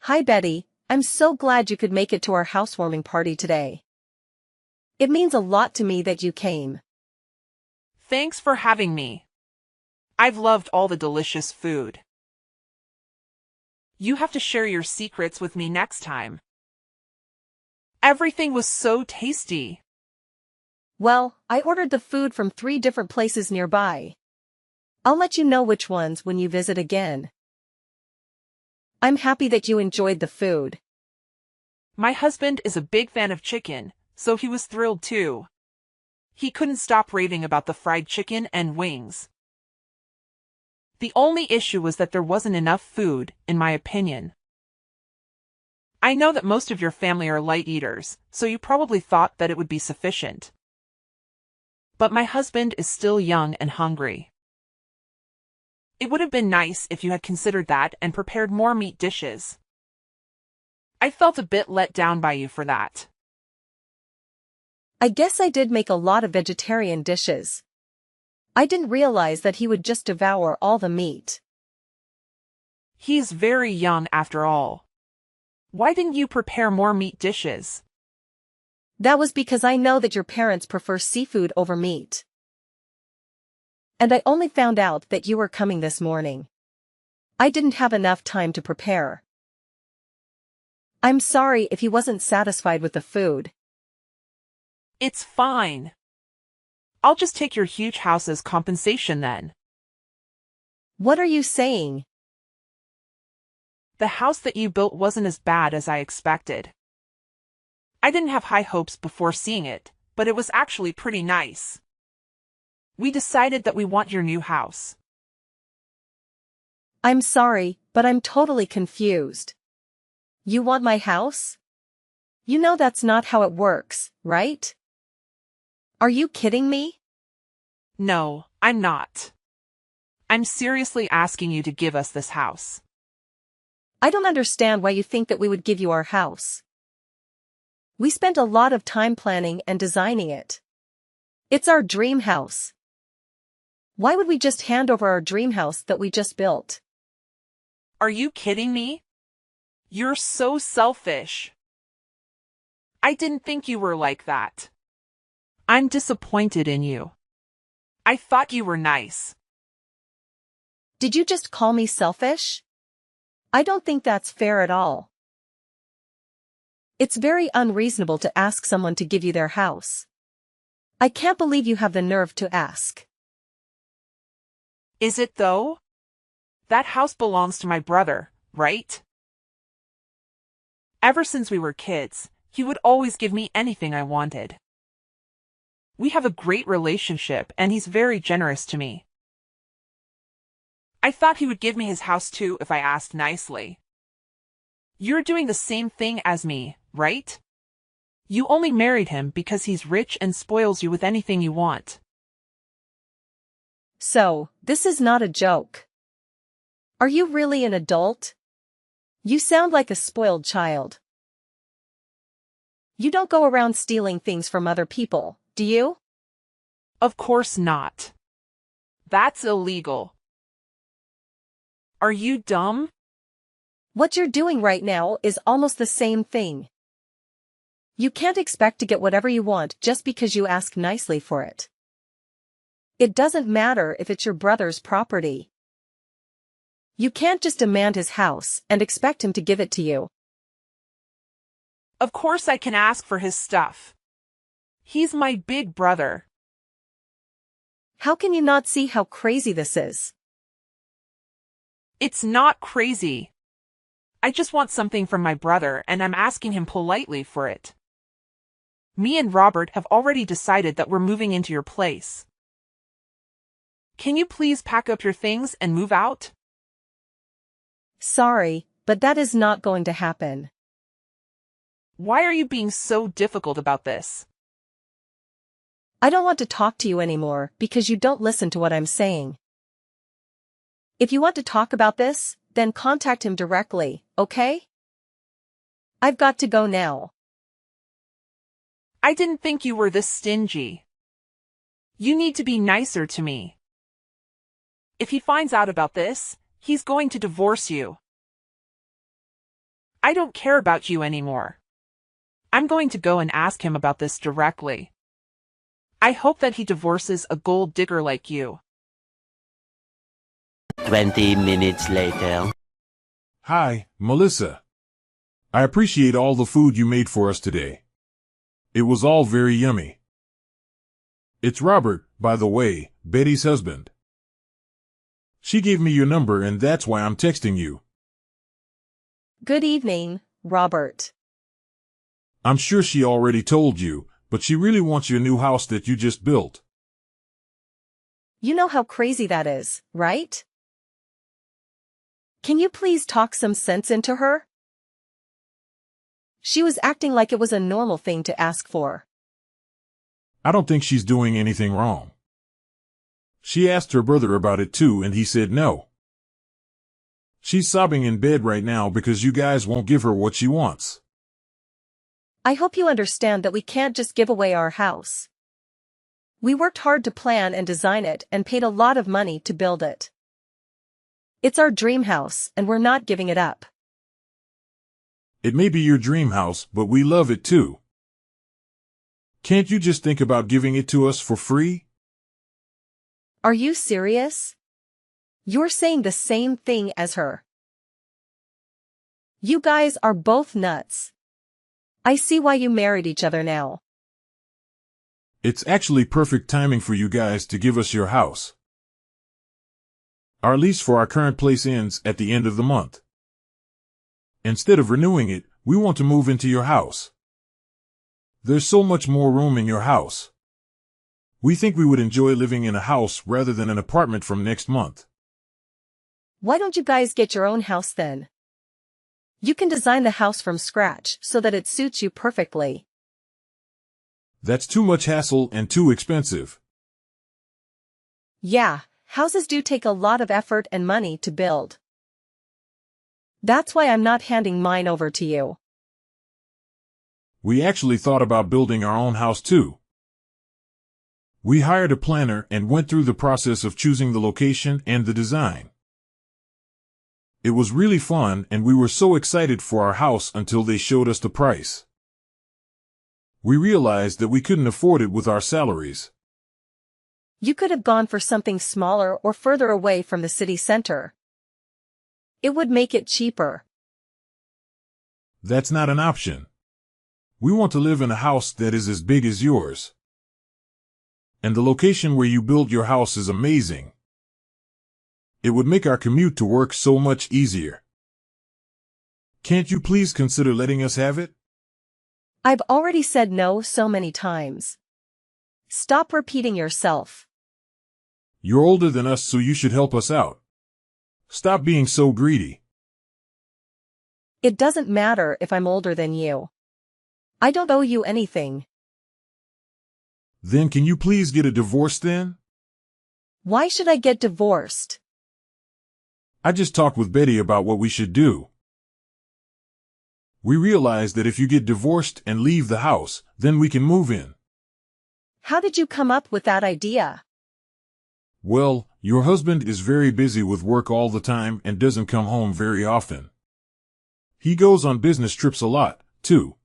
Hi Betty, I'm so glad you could make it to our housewarming party today. It means a lot to me that you came. Thanks for having me. I've loved all the delicious food. You have to share your secrets with me next time. Everything was so tasty. Well, I ordered the food from 3 different places nearby. I'll let you know which ones when you visit again. I'm happy that you enjoyed the food. My husband is a big fan of chicken, so he was thrilled too. He couldn't stop raving about the fried chicken and wings. The only issue was that there wasn't enough food, in my opinion. I know that most of your family are light eaters, so you probably thought that it would be sufficient. But my husband is still young and hungry. It would have been nice if you had considered that and prepared more meat dishes. I felt a bit let down by you for that. I guess I did make a lot of vegetarian dishes. I didn't realize that he would just devour all the meat. He's very young after all. Why didn't you prepare more meat dishes? That was because I know that your parents prefer seafood over meat. And I only found out that you were coming this morning. I didn't have enough time to prepare. I'm sorry if he wasn't satisfied with the food. It's fine. I'll just take your huge house as compensation then. What are you saying? The house that you built wasn't as bad as I expected. I didn't have high hopes before seeing it, but it was actually pretty nice. We decided that we want your new house. I'm sorry, but I'm totally confused. You want my house? You know that's not how it works, right? Are you kidding me? No, I'm not. I'm seriously asking you to give us this house. I don't understand why you think that we would give you our house. We spent a lot of time planning and designing it. It's our dream house. Why would we just hand over our dream house that we just built? Are you kidding me? You're so selfish. I didn't think you were like that. I'm disappointed in you. I thought you were nice. Did you just call me selfish? I don't think that's fair at all. It's very unreasonable to ask someone to give you their house. I can't believe you have the nerve to ask. Is it though? That house belongs to my brother, right? Ever since we were kids, he would always give me anything I wanted. We have a great relationship and he's very generous to me. I thought he would give me his house too if I asked nicely. You're doing the same thing as me, right? You only married him because he's rich and spoils you with anything you want. So, this is not a joke. Are you really an adult? You sound like a spoiled child. You don't go around stealing things from other people, do you? Of course not. That's illegal. Are you dumb? What you're doing right now is almost the same thing. You can't expect to get whatever you want just because you ask nicely for it. It doesn't matter if it's your brother's property. You can't just demand his house and expect him to give it to you. Of course I can ask for his stuff. He's my big brother. How can you not see how crazy this is? It's not crazy. I just want something from my brother and I'm asking him politely for it. Me and Robert have already decided that we're moving into your place. Can you please pack up your things and move out? Sorry, but that is not going to happen. Why are you being so difficult about this? I don't want to talk to you anymore because you don't listen to what I'm saying. If you want to talk about this, then contact him directly, okay? I've got to go now. I didn't think you were this stingy. You need to be nicer to me. If he finds out about this, he's going to divorce you. I don't care about you anymore. I'm going to go and ask him about this directly. I hope that he divorces a gold digger like you. 20 minutes later. Hi, Melissa. I appreciate all the food you made for us today. It was all very yummy. It's Robert, by the way, Betty's husband. She gave me your number and that's why I'm texting you. Good evening, Robert. I'm sure she already told you, but she really wants your new house that you just built. You know how crazy that is, right? Can you please talk some sense into her? She was acting like it was a normal thing to ask for. I don't think she's doing anything wrong. She asked her brother about it too and he said no. She's sobbing in bed right now because you guys won't give her what she wants. I hope you understand that we can't just give away our house. We worked hard to plan and design it and paid a lot of money to build it. It's our dream house and we're not giving it up. It may be your dream house, but we love it too. Can't you just think about giving it to us for free? Are you serious? You're saying the same thing as her. You guys are both nuts. I see why you married each other now. It's actually perfect timing for you guys to give us your house. Our lease for our current place ends at the end of the month. Instead of renewing it, we want to move into your house. There's so much more room in your house. We think we would enjoy living in a house rather than an apartment from next month. Why don't you guys get your own house then? You can design the house from scratch so that it suits you perfectly. That's too much hassle and too expensive. Yeah, houses do take a lot of effort and money to build. That's why I'm not handing mine over to you. We actually thought about building our own house too. We hired a planner and went through the process of choosing the location and the design. It was really fun and we were so excited for our house until they showed us the price. We realized that we couldn't afford it with our salaries. You could have gone for something smaller or further away from the city center. It would make it cheaper. That's not an option. We want to live in a house that is as big as yours. And the location where you build your house is amazing. It would make our commute to work so much easier. Can't you please consider letting us have it? I've already said no so many times. Stop repeating yourself. You're older than us, so you should help us out. Stop being so greedy. It doesn't matter if I'm older than you. I don't owe you anything. Then can you please get a divorce then? Why should I get divorced? I just talked with Betty about what we should do. We realized that if you get divorced and leave the house, then we can move in. How did you come up with that idea? Well, your husband is very busy with work all the time and doesn't come home very often. He goes on business trips a lot, too.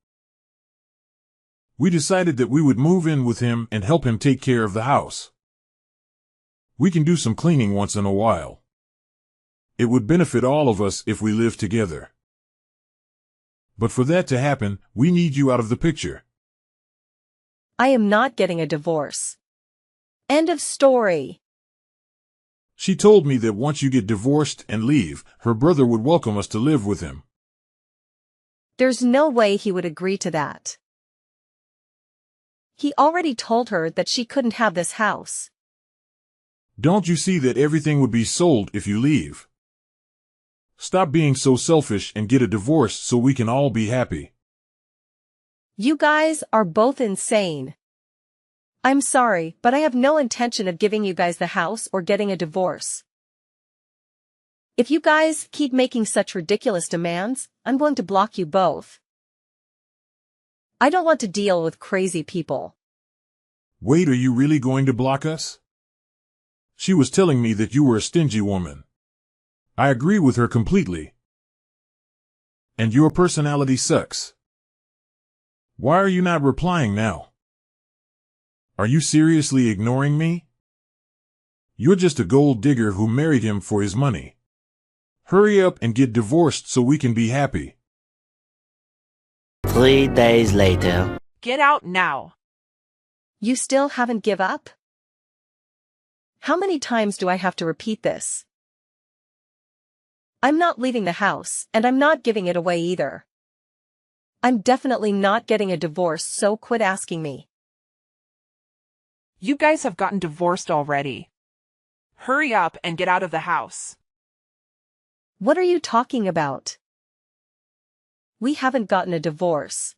We decided that we would move in with him and help him take care of the house. We can do some cleaning once in a while. It would benefit all of us if we lived together. But for that to happen, we need you out of the picture. I am not getting a divorce. End of story. She told me that once you get divorced and leave, her brother would welcome us to live with him. There's no way he would agree to that. He already told her that she couldn't have this house. Don't you see that everything would be sold if you leave? Stop being so selfish and get a divorce so we can all be happy. You guys are both insane. I'm sorry, but I have no intention of giving you guys the house or getting a divorce. If you guys keep making such ridiculous demands, I'm going to block you both. I don't want to deal with crazy people. Wait, are you really going to block us? She was telling me that you were a stingy woman. I agree with her completely. And your personality sucks. Why are you not replying now? Are you seriously ignoring me? You're just a gold digger who married him for his money. Hurry up and get divorced so we can be happy. 3 days later. Get out now. You still haven't give up? How many times do I have to repeat this? I'm not leaving the house, and I'm not giving it away either. I'm definitely not getting a divorce, so quit asking me. You guys have gotten divorced already. Hurry up and get out of the house. What are you talking about? We haven't gotten a divorce.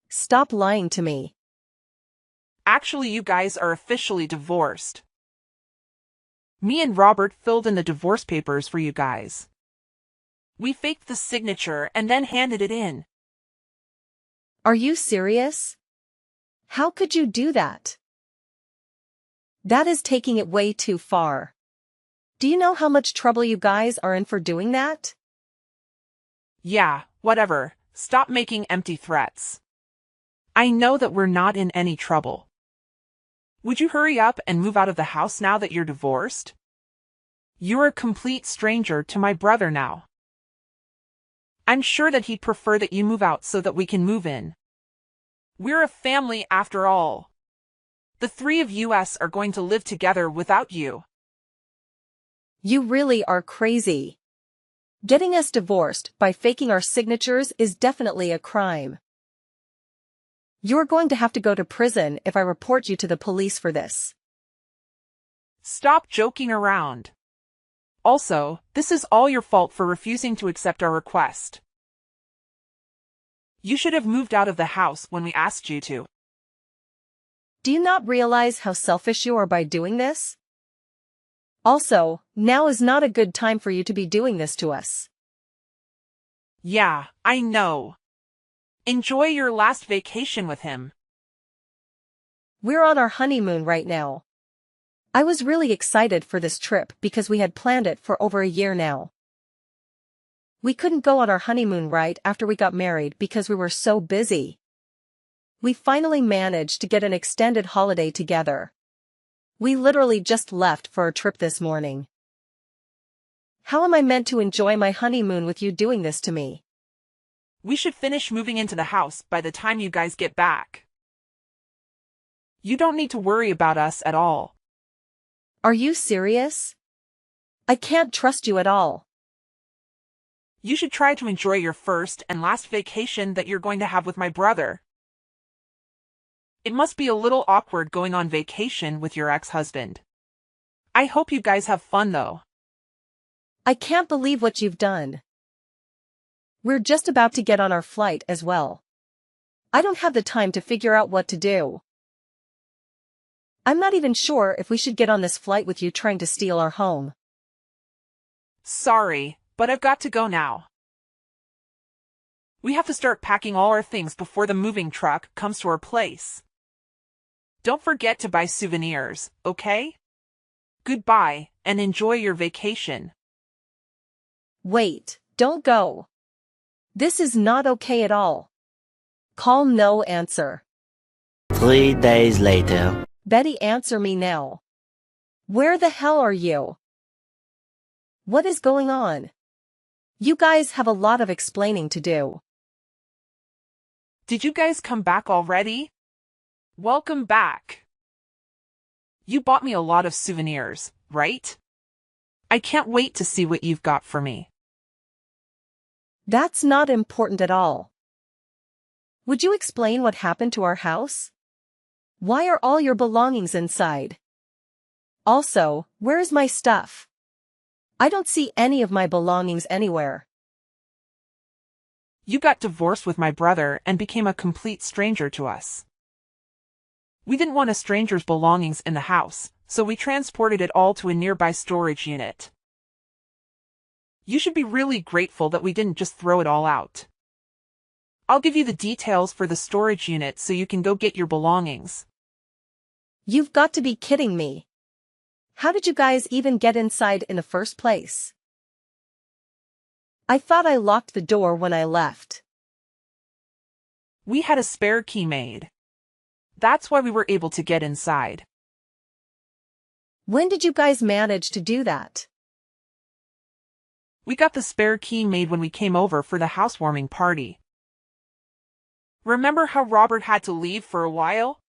Stop lying to me. Actually, you guys are officially divorced. Me and Robert filled in the divorce papers for you guys. We faked the signature and then handed it in. Are you serious? How could you do that? That is taking it way too far. Do you know how much trouble you guys are in for doing that? Yeah, whatever. Stop making empty threats. I know that we're not in any trouble. Would you hurry up and move out of the house now that you're divorced? You're a complete stranger to my brother now. I'm sure that he'd prefer that you move out so that we can move in. We're a family after all. The three of us are going to live together without you. You really are crazy. Getting us divorced by faking our signatures is definitely a crime. You're going to have to go to prison if I report you to the police for this. Stop joking around. Also, this is all your fault for refusing to accept our request. You should have moved out of the house when we asked you to. Do you not realize how selfish you are by doing this? Also, now is not a good time for you to be doing this to us. Yeah, I know. Enjoy your last vacation with him. We're on our honeymoon right now. I was really excited for this trip because we had planned it for over a year now. We couldn't go on our honeymoon right after we got married because we were so busy. We finally managed to get an extended holiday together. We literally just left for a trip this morning. How am I meant to enjoy my honeymoon with you doing this to me? We should finish moving into the house by the time you guys get back. You don't need to worry about us at all. Are you serious? I can't trust you at all. You should try to enjoy your first and last vacation that you're going to have with my brother. It must be a little awkward going on vacation with your ex-husband. I hope you guys have fun though. I can't believe what you've done. We're just about to get on our flight as well. I don't have the time to figure out what to do. I'm not even sure if we should get on this flight with you trying to steal our home. Sorry, but I've got to go now. We have to start packing all our things before the moving truck comes to our place. Don't forget to buy souvenirs, okay? Goodbye, and enjoy your vacation. Wait, don't go. This is not okay at all. Call no answer. 3 days later. Betty, answer me now. Where the hell are you? What is going on? You guys have a lot of explaining to do. Did you guys come back already? Welcome back. You bought me a lot of souvenirs, right? I can't wait to see what you've got for me. That's not important at all. Would you explain what happened to our house? Why are all your belongings inside? Also, where is my stuff? I don't see any of my belongings anywhere. You got divorced with my brother and became a complete stranger to us. We didn't want a stranger's belongings in the house, so we transported it all to a nearby storage unit. You should be really grateful that we didn't just throw it all out. I'll give you the details for the storage unit so you can go get your belongings. You've got to be kidding me. How did you guys even get inside in the first place? I thought I locked the door when I left. We had a spare key made. That's why we were able to get inside. When did you guys manage to do that? We got the spare key made when we came over for the housewarming party. Remember how Robert had to leave for a while?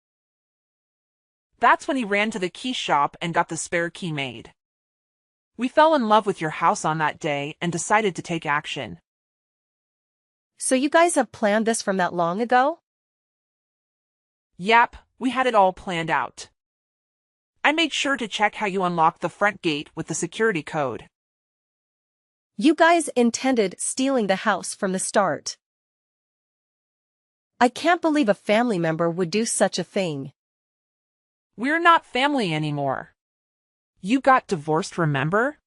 That's when he ran to the key shop and got the spare key made. We fell in love with your house on that day and decided to take action. So you guys have planned this from that long ago? Yep, we had it all planned out. I made sure to check how you unlock the front gate with the security code. You guys intended stealing the house from the start. I can't believe a family member would do such a thing. We're not family anymore. You got divorced, remember?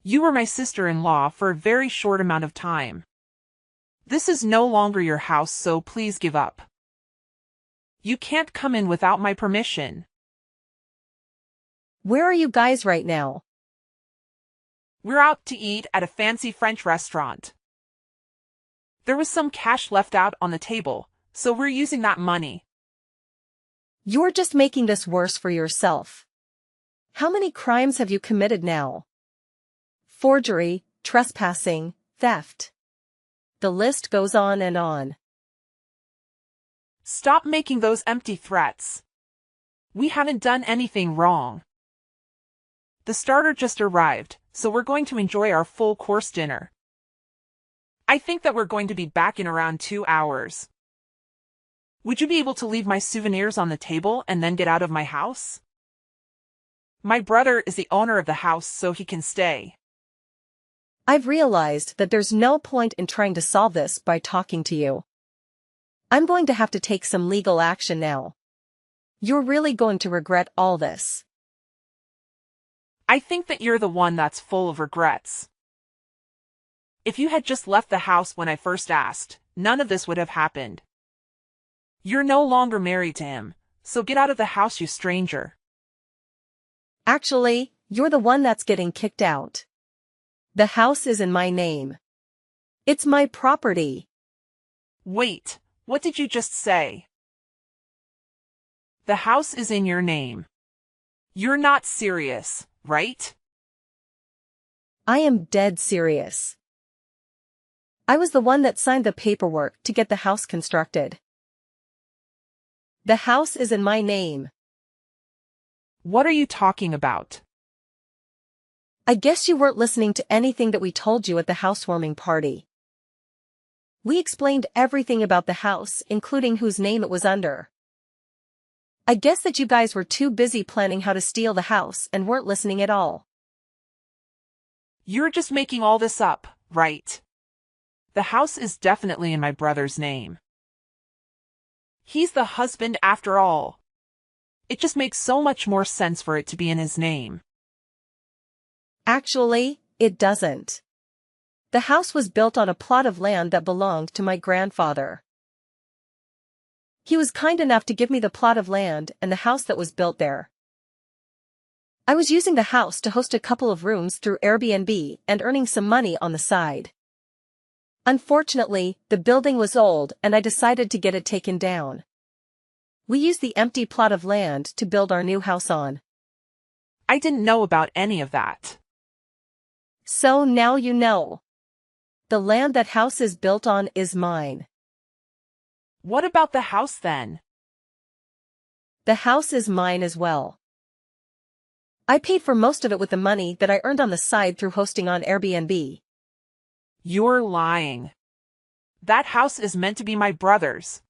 You were my sister-in-law for a very short amount of time. This is no longer your house, so please give up. You can't come in without my permission. Where are you guys right now? We're out to eat at a fancy French restaurant. There was some cash left out on the table, so we're using that money. You're just making this worse for yourself. How many crimes have you committed now? Forgery, trespassing, theft. The list goes on and on. Stop making those empty threats. We haven't done anything wrong. The starter just arrived, so we're going to enjoy our full-course dinner. I think that we're going to be back in around 2 hours. Would you be able to leave my souvenirs on the table and then get out of my house? My brother is the owner of the house, so he can stay. I've realized that there's no point in trying to solve this by talking to you. I'm going to have to take some legal action now. You're really going to regret all this. I think that you're the one that's full of regrets. If you had just left the house when I first asked, none of this would have happened. You're no longer married to him, so get out of the house, you stranger. Actually, you're the one that's getting kicked out. The house is in my name. It's my property. Wait, what did you just say? The house is in your name. You're not serious, right? I am dead serious. I was the one that signed the paperwork to get the house constructed. The house is in my name. What are you talking about? I guess you weren't listening to anything that we told you at the housewarming party. We explained everything about the house, including whose name it was under. I guess that you guys were too busy planning how to steal the house and weren't listening at all. You're just making all this up, right? The house is definitely in my brother's name. He's the husband after all. It just makes so much more sense for it to be in his name. Actually, it doesn't. The house was built on a plot of land that belonged to my grandfather. He was kind enough to give me the plot of land and the house that was built there. I was using the house to host a couple of rooms through Airbnb and earning some money on the side. Unfortunately, the building was old and I decided to get it taken down. We used the empty plot of land to build our new house on. I didn't know about any of that. So now you know. The land that house is built on is mine. What about the house then? The house is mine as well. I paid for most of it with the money that I earned on the side through hosting on Airbnb. You're lying. That house is meant to be my brother's.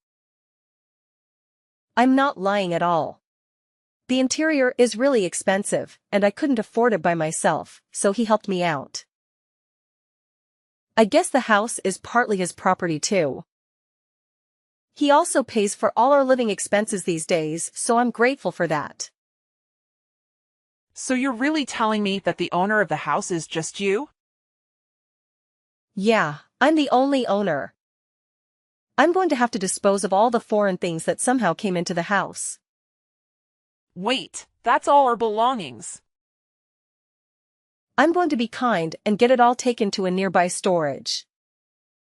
I'm not lying at all. The interior is really expensive, and I couldn't afford it by myself, so he helped me out. I guess the house is partly his property too. He also pays for all our living expenses these days, so I'm grateful for that. So you're really telling me that the owner of the house is just you? Yeah, I'm the only owner. I'm going to have to dispose of all the foreign things that somehow came into the house. Wait, that's all our belongings. I'm going to be kind and get it all taken to a nearby storage.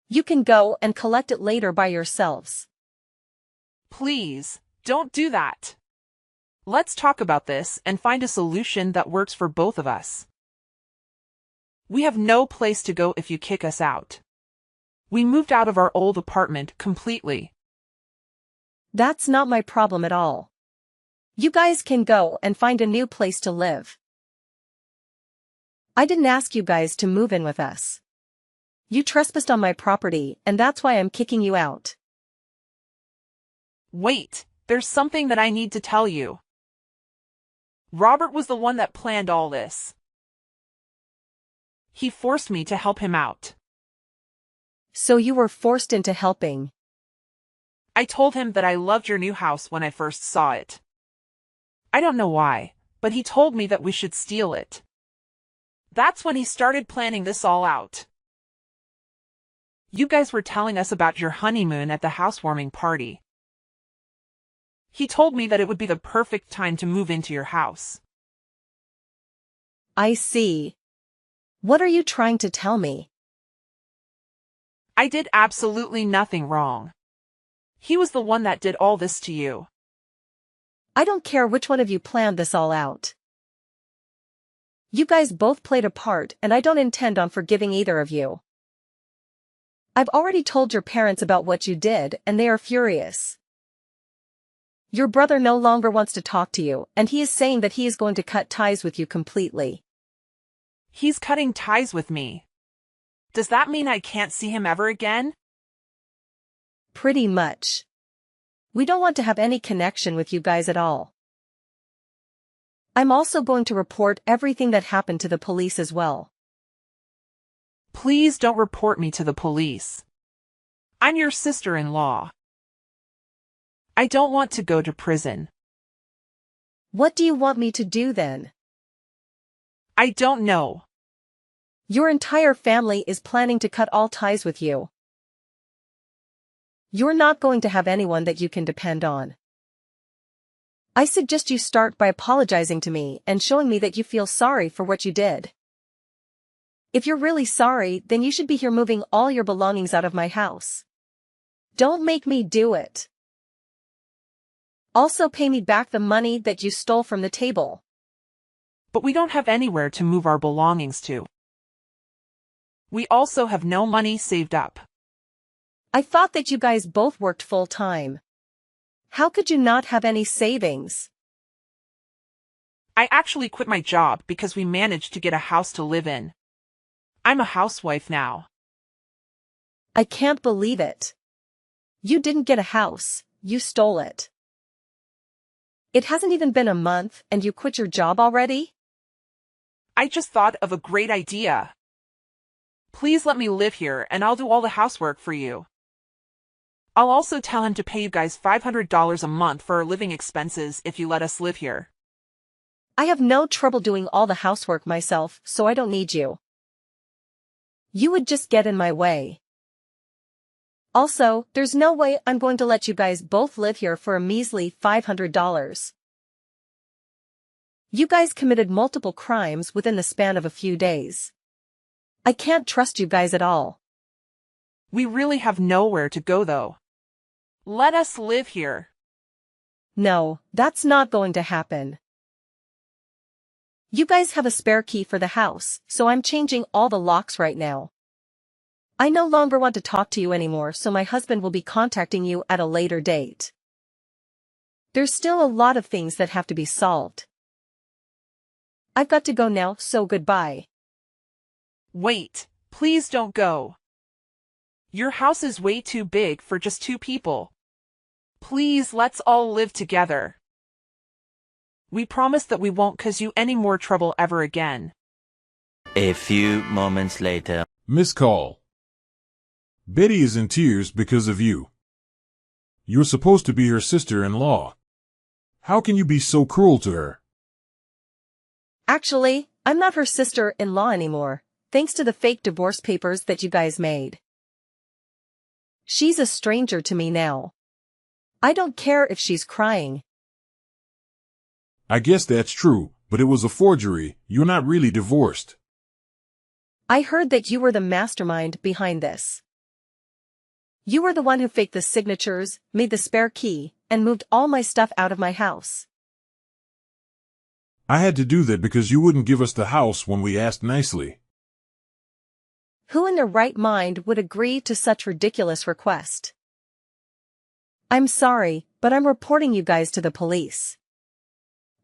You can go and collect it later by yourselves. Please, don't do that. Let's talk about this and find a solution that works for both of us. We have no place to go if you kick us out. We moved out of our old apartment completely. That's not my problem at all. You guys can go and find a new place to live. I didn't ask you guys to move in with us. You trespassed on my property, and that's why I'm kicking you out. Wait, there's something that I need to tell you. Robert was the one that planned all this. He forced me to help him out. So you were forced into helping. I told him that I loved your new house when I first saw it. I don't know why, but he told me that we should steal it. That's when he started planning this all out. You guys were telling us about your honeymoon at the housewarming party. He told me that it would be the perfect time to move into your house. I see. What are you trying to tell me? I did absolutely nothing wrong. He was the one that did all this to you. I don't care which one of you planned this all out. You guys both played a part, and I don't intend on forgiving either of you. I've already told your parents about what you did, and they are furious. Your brother no longer wants to talk to you, and he is saying that he is going to cut ties with you completely. He's cutting ties with me. Does that mean I can't see him ever again? Pretty much. We don't want to have any connection with you guys at all. I'm also going to report everything that happened to the police as well. Please don't report me to the police. I'm your sister-in-law. I don't want to go to prison. What do you want me to do then? I don't know. Your entire family is planning to cut all ties with you. You're not going to have anyone that you can depend on. I suggest you start by apologizing to me and showing me that you feel sorry for what you did. If you're really sorry, then you should be here moving all your belongings out of my house. Don't make me do it. Also pay me back the money that you stole from the table. But we don't have anywhere to move our belongings to. We also have no money saved up. I thought that you guys both worked full-time. How could you not have any savings? I actually quit my job because we managed to get a house to live in. I'm a housewife now. I can't believe it. You didn't get a house, you stole it. It hasn't even been a month and you quit your job already? I just thought of a great idea. Please let me live here and I'll do all the housework for you. I'll also tell him to pay you guys $500 a month for our living expenses if you let us live here. I have no trouble doing all the housework myself, so I don't need you. You would just get in my way. Also, there's no way I'm going to let you guys both live here for a measly $500. You guys committed multiple crimes within the span of a few days. I can't trust you guys at all. We really have nowhere to go though. Let us live here. No, that's not going to happen. You guys have a spare key for the house, so I'm changing all the locks right now. I no longer want to talk to you anymore, so my husband will be contacting you at a later date. There's still a lot of things that have to be solved. I've got to go now, so goodbye. Wait, please don't go. Your house is way too big for just 2 people. Please, let's all live together. We promise that we won't cause you any more trouble ever again. A few moments later. Miss Call. Betty is in tears because of you. You're supposed to be her sister-in-law. How can you be so cruel to her? Actually, I'm not her sister-in-law anymore, thanks to the fake divorce papers that you guys made. She's a stranger to me now. I don't care if she's crying. I guess that's true, but it was a forgery. You're not really divorced. I heard that you were the mastermind behind this. You were the one who faked the signatures, made the spare key, and moved all my stuff out of my house. I had to do that because you wouldn't give us the house when we asked nicely. Who in their right mind would agree to such ridiculous request? I'm sorry, but I'm reporting you guys to the police.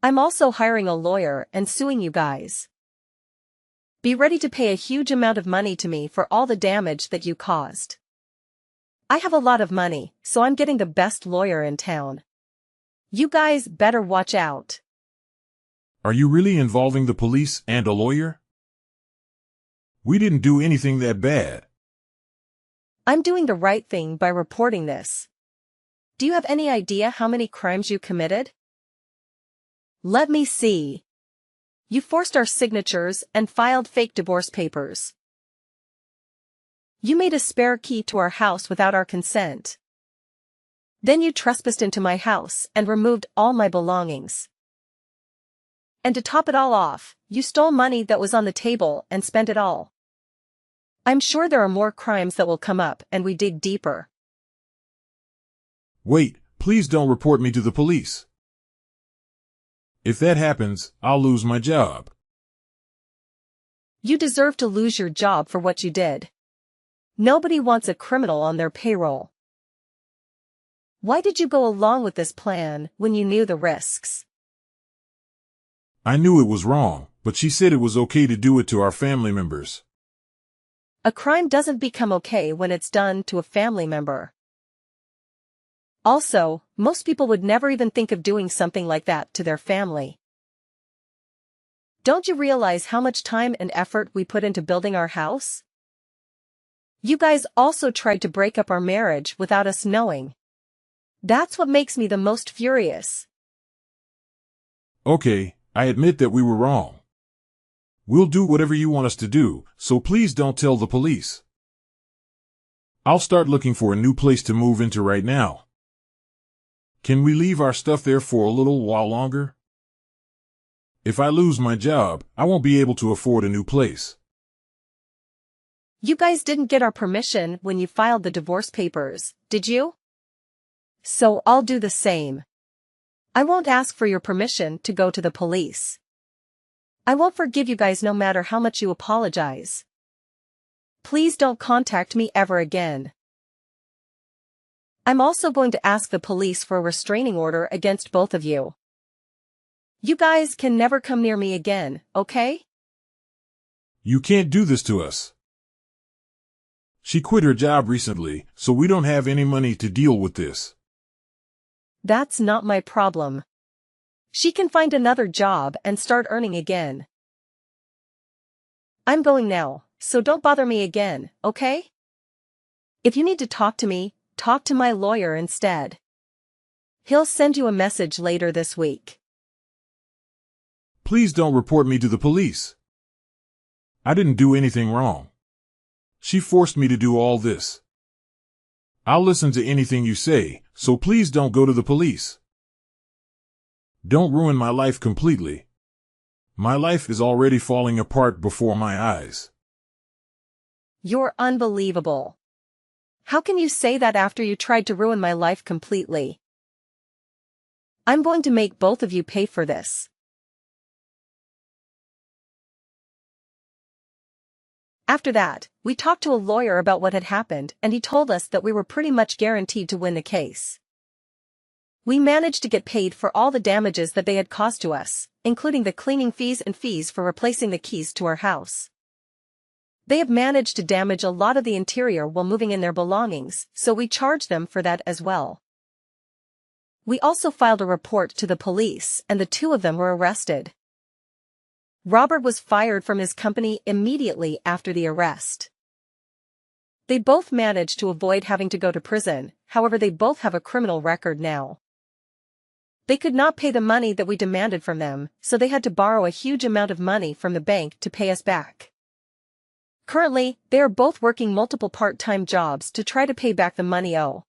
I'm also hiring a lawyer and suing you guys. Be ready to pay a huge amount of money to me for all the damage that you caused. I have a lot of money, so I'm getting the best lawyer in town. You guys better watch out. Are you really involving the police and a lawyer? We didn't do anything that bad. I'm doing the right thing by reporting this. Do you have any idea how many crimes you committed? Let me see. You forced our signatures and filed fake divorce papers. You made a spare key to our house without our consent. Then you trespassed into my house and removed all my belongings. And to top it all off, you stole money that was on the table and spent it all. I'm sure there are more crimes that will come up and we dig deeper. Wait, please don't report me to the police. If that happens, I'll lose my job. You deserve to lose your job for what you did. Nobody wants a criminal on their payroll. Why did you go along with this plan when you knew the risks? I knew it was wrong, but she said it was okay to do it to our family members. A crime doesn't become okay when it's done to a family member. Also, most people would never even think of doing something like that to their family. Don't you realize how much time and effort we put into building our house? You guys also tried to break up our marriage without us knowing. That's what makes me the most furious. Okay, I admit that we were wrong. We'll do whatever you want us to do, so please don't tell the police. I'll start looking for a new place to move into right now. Can we leave our stuff there for a little while longer? If I lose my job, I won't be able to afford a new place. You guys didn't get our permission when you filed the divorce papers, did you? So I'll do the same. I won't ask for your permission to go to the police. I won't forgive you guys no matter how much you apologize. Please don't contact me ever again. I'm also going to ask the police for a restraining order against both of you. You guys can never come near me again, okay? You can't do this to us. She quit her job recently, so we don't have any money to deal with this. That's not my problem. She can find another job and start earning again. I'm going now, so don't bother me again, okay? If you need to talk to me, talk to my lawyer instead. He'll send you a message later this week. Please don't report me to the police. I didn't do anything wrong. She forced me to do all this. I'll listen to anything you say, so please don't go to the police. Don't ruin my life completely. My life is already falling apart before my eyes. You're unbelievable. How can you say that after you tried to ruin my life completely? I'm going to make both of you pay for this. After that, we talked to a lawyer about what had happened and he told us that we were pretty much guaranteed to win the case. We managed to get paid for all the damages that they had caused to us, including the cleaning fees and fees for replacing the keys to our house. They have managed to damage a lot of the interior while moving in their belongings, so we charged them for that as well. We also filed a report to the police and the two of them were arrested. Robert was fired from his company immediately after the arrest. They both managed to avoid having to go to prison, however they both have a criminal record now. They could not pay the money that we demanded from them, so they had to borrow a huge amount of money from the bank to pay us back. Currently, they are both working multiple part-time jobs to try to pay back the money owed.